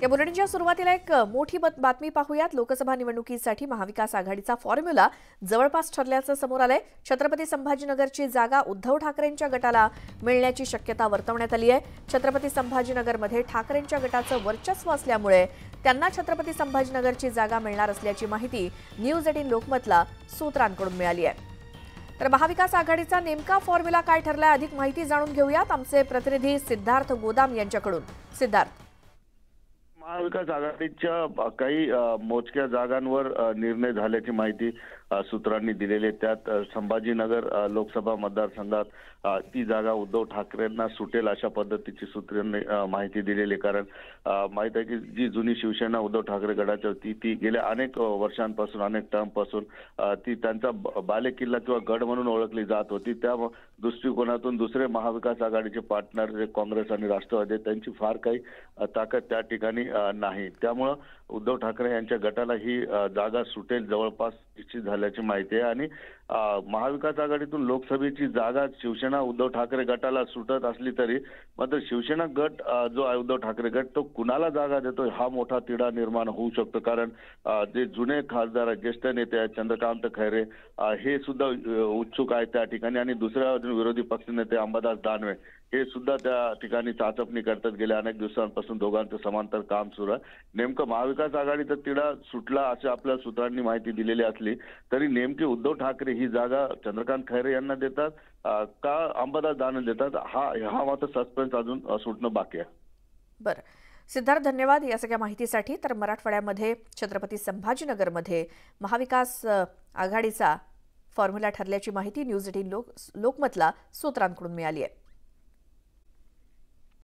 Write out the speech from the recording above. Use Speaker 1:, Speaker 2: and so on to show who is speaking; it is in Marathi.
Speaker 1: या बुलेटिनच्या सुरुवातीला एक मोठी बातमी पाहूयात। लोकसभा निवडणुकीसाठी महाविकास आघाडीचा फॉर्म्युला जवळपास ठरल्याचं समोर आलंय। छत्रपती संभाजीनगरची जागा उद्धव ठाकरेंच्या गटाला मिळण्याची शक्यता वर्तवण्यात आली आहे। छत्रपती संभाजीनगरमध्ये ठाकरेंच्या गटाचं वर्चस्व असल्यामुळे त्यांना छत्रपती संभाजीनगरची जागा मिळणार असल्याची माहिती न्यूज 18 लोकमतला सूत्रांकडून मिळाली आहे। तर महाविकास आघाडीचा नेमका फॉर्म्युला काय ठरलाय, अधिक माहिती जाणून घेऊयात आमचे प्रतिनिधी सिद्धार्थ गोदाम यांच्याकडून। सिद्धार्थ,
Speaker 2: महाविकास आघाडीच्या काही मोजक्या जागांवर निर्णय झाल्याची माहिती सूत्रांनी दिलेली आहे। त्यात संभाजीनगर लोकसभा मतदारसंघात ती जागा उद्धव ठाकरेंना सुटेल अशा पद्धतीची सूत्रांनी माहिती दिलेली। कारण माहिती आहे की जी जुनी शिवसेना उद्धव ठाकरे गटाची होती ती गेल्या अनेक वर्षांपासून अनेक टर्मपासून ती त्यांचा बालेकिल्ला किंवा गड म्हणून ओळखली जात होती। त्या दृष्टिकोनातून दुसरे महाविकास आघाडीचे पार्टनर जे काँग्रेस आणि राष्ट्रवादी त्यांची फार काही ताकद त्या ठिकाणी नाही। त्यामुळे उद्धव ठाकरे यांच्या गटाला ही जागा सुटेल जवळपास निश्चित झाल्याची माहिती आहे। आणि महाविकास आघाडीतून लोकसभेची जागा शिवसेना उद्धव ठाकरे गटाला सुटत असली तरी मात्र शिवसेना गट जो आहे उद्धव ठाकरे गट तो कुणाला जागा देतोय हा मोठा तिढा निर्माण होऊ शकतो। कारण जे जुने खासदार ज्येष्ठ नेते आहेत चंद्रकांत खैरे हे सुद्धा उत्सुक आहेत त्या ठिकाणी आणि दुसऱ्या विरोधी पक्षनेते अंबादास दानवे हे सुद्धा त्या ठिकाणी चाचपणी करतात। गेल्या अनेक दिवसांपासून दोघांचं समांतर काम सुरू आहे। नेमकं महाविकास आघाडीचा तिढा सुटला असे आपल्या सूत्रांनी माहिती दिलेली असली तरी नेमकी उद्धव ठाकरे ही जागा चंद्रकांत खैरे यांना देतात का अंबादास दानवे देतात हा मात्र सस्पेन्स अजून सुटणं बाकी आहे।
Speaker 1: बरं सिद्धार्थ, धन्यवाद या सगळ्या माहितीसाठी। तर मराठवाड्यामध्ये छत्रपती संभाजीनगरमध्ये महाविकास आघाडीचा फॉर्म्युला ठरल्याची माहिती न्यूज 18 लोकमतला सूत्रांकडून मिळाली आहे।